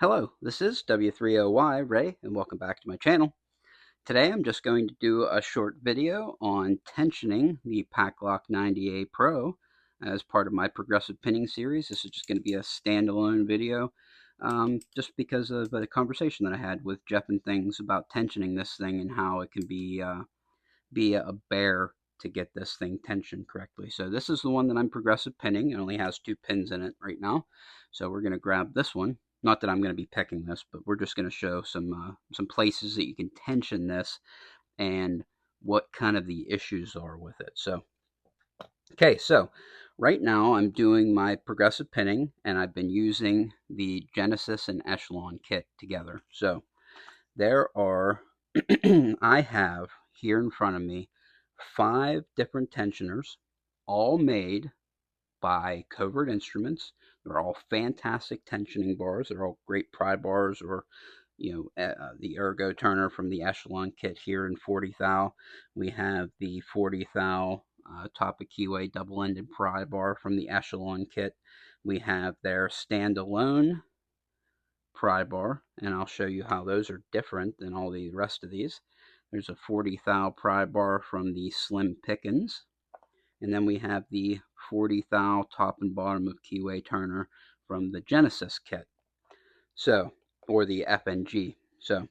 Hello, this is W3OY Ray, and welcome back to my channel. Today I'm just going to do a short video on tensioning the Paclock 90A Pro as part of my progressive pinning series. This is just going to be a standalone video just because of the conversation that I had with Jeff and things about tensioning this thing and how it can be a bear to get this thing tensioned correctly. So this is the one that I'm progressive pinning. It only has 2 pins in it right now. So we're going to grab this one. Not that I'm going to be picking this, but we're just going to show some places that you can tension this and what kind of the issues are with it. So, okay, so right now I'm doing my progressive pinning, and I've been using the Genesis and Echelon kit together. So there are, I have here in front of me 5 different tensioners, all made by Covert Instruments. They're all fantastic tensioning bars. They're all great pry bars, or the ergo turner from the Echelon kit here in 40 thou. We have the 40 thou top of keyway double-ended pry bar from the Echelon kit. We have their standalone pry bar, and I'll show you how those are different than all the rest of these. There's a 40 thou pry bar from the Slim Pickens, and then we have the 40 thou top and bottom of keyway turner from the Genesis kit, so, or the FNG. So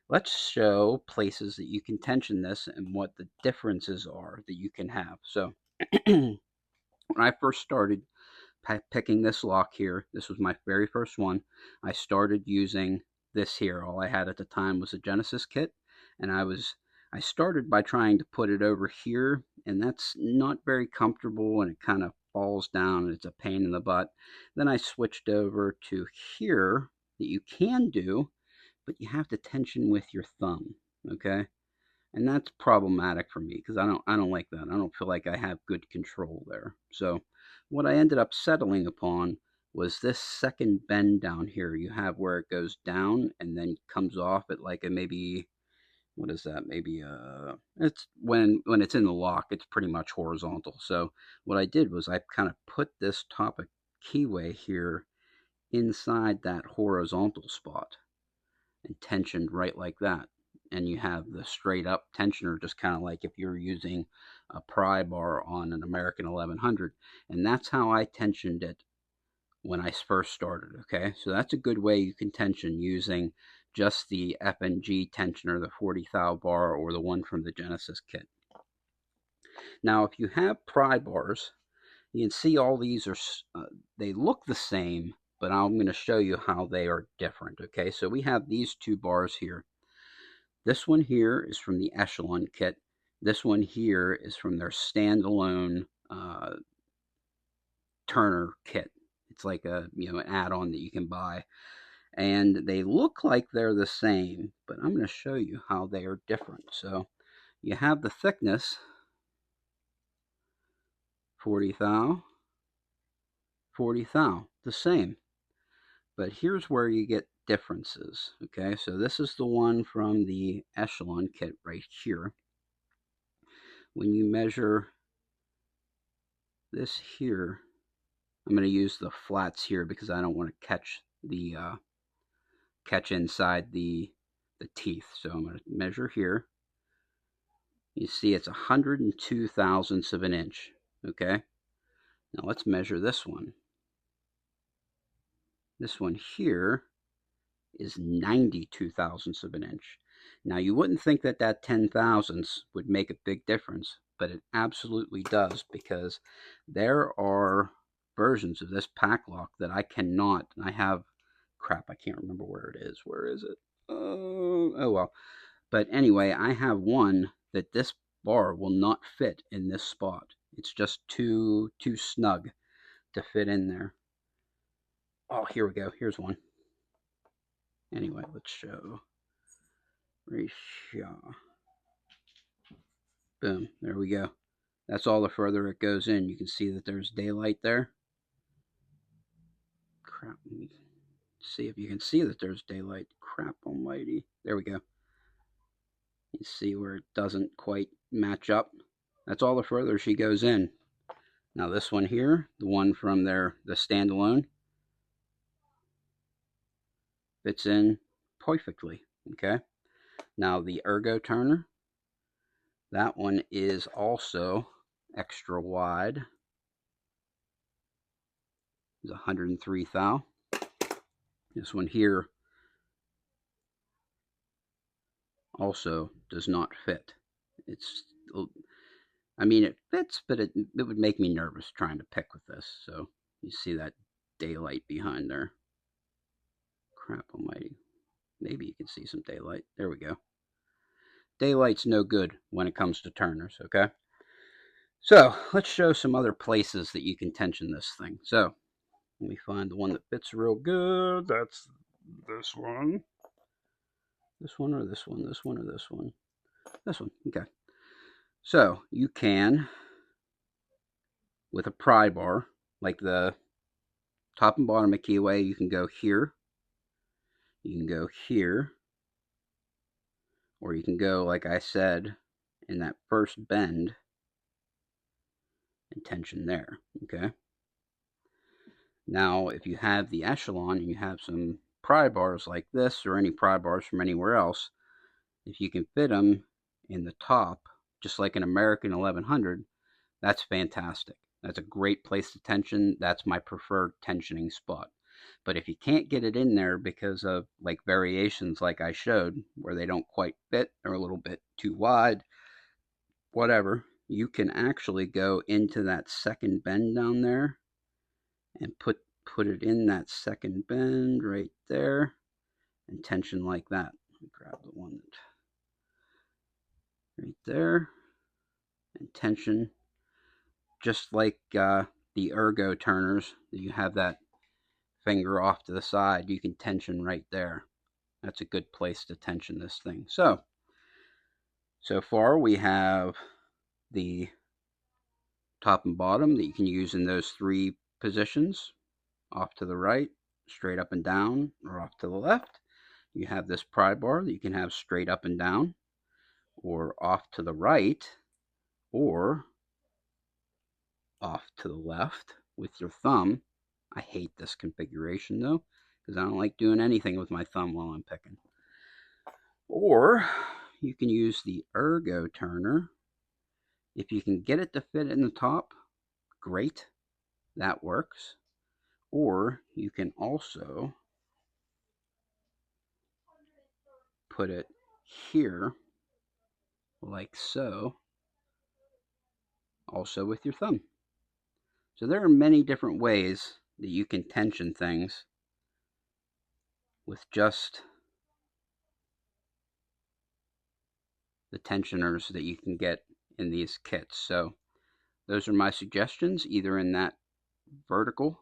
let's show places that you can tension this and what the differences are that you can have. So when I first started picking this lock here, this was my very first one, I started using this here. All I had at the time was a Genesis kit, and I started by trying to put it over here, and that's not very comfortable, and it kind of falls down, and it's a pain in the butt. Then I switched over to here that you can do, but you have to tension with your thumb, okay? And that's problematic for me because I don't like that. I don't feel like I have good control there. So what I ended up settling upon was this second bend down here. You have where it goes down and then comes off at like a maybe, what is that? Maybe it's when it's in the lock, it's pretty much horizontal. So what I did was I kind of put this top of keyway here inside that horizontal spot and tensioned right like that. And you have the straight up tensioner, just kind of like if you're using a pry bar on an American 1100. And that's how I tensioned it when I first started. Okay, so that's a good way you can tension using just the FNG tensioner, the 40 thou bar, or the one from the Genesis kit. Now, if you have pry bars, you can see all these are, they look the same, but I'm going to show you how they are different. Okay, so we have these 2 bars here. This one here is from the Echelon kit. This one here is from their standalone Turner kit. It's like an add-on that you can buy. And they look like they're the same, but I'm going to show you how they are different. So you have the thickness, 40 thou, 40 thou, the same. But here's where you get differences. Okay, so this is the one from the Echelon kit right here. When you measure this here, I'm going to use the flats here because I don't want to catch inside the teeth. So I'm going to measure here. You see it's 102 thousandths of an inch. Okay, now let's measure this one. This one here is 92 thousandths of an inch. Now you wouldn't think that 10 thousandths would make a big difference, but it absolutely does, because there are versions of this Paclock that I cannot. I have, crap, I can't remember where it is. Where is it? Oh well. But anyway, I have one that this bar will not fit in this spot. It's just too snug to fit in there. Oh, here we go. Here's one. Anyway, let's show right here. Boom, there we go. That's all the further it goes in. You can see that there's daylight there. Crap, let me see if you can see that there's daylight. Crap almighty. There we go. You see where it doesn't quite match up. That's all the further she goes in. Now this one here, the one from the standalone, fits in perfectly. Okay. Now the ergo turner, that one is also extra wide. It's 103 thou. This one here also does not fit. It's, I mean, it fits, but it would make me nervous trying to pick with this. So you see that daylight behind there. Crap almighty. Maybe you can see some daylight. There we go. Daylight's no good when it comes to turners, okay? So let's show some other places that you can tension this thing. So let me find the one that fits real good. That's this one. This one or this one? This one or this one? This one. Okay. So you can, with a pry bar, like the top and bottom of keyway, you can go here. You can go here. Or you can go, like I said, in that first bend and tension there. Okay. Now, if you have the echelon and you have some pry bars like this or any pry bars from anywhere else, if you can fit them in the top, just like an American 1100, that's fantastic. That's a great place to tension. That's my preferred tensioning spot. But if you can't get it in there because of like variations like I showed, where they don't quite fit, they're a little bit too wide, whatever, you can actually go into that second bend down there and put it in that second bend right there and tension like that. Let me grab the one that right there and tension just like the ergo turners. You have that finger off to the side, you can tension right there. That's a good place to tension this thing. So far we have the top and bottom that you can use in those three positions: off to the right, straight up and down, or off to the left. You have this pry bar that you can have straight up and down, or off to the right, or off to the left with your thumb. I hate this configuration though, because I don't like doing anything with my thumb while I'm picking. Or you can use the ergo turner. If you can get it to fit in the top, great, that works. Or you can also put it here like so, also with your thumb. So there are many different ways that you can tension things with just the tensioners that you can get in these kits. So those are my suggestions, either in that vertical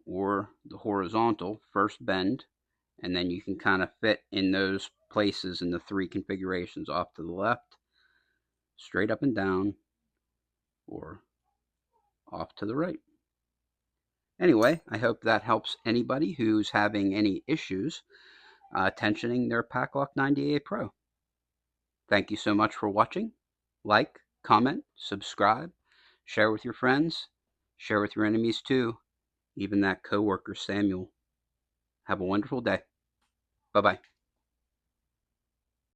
or the horizontal first bend, and then you can kind of fit in those places in the three configurations: off to the left, straight up and down, or off to the right. Anyway, I hope that helps anybody who's having any issues tensioning their Paclock 90A Pro. Thank you so much for watching. Like, comment, subscribe, share with your friends, share with your enemies too, even that coworker Samuel. Have a wonderful day. Bye-bye.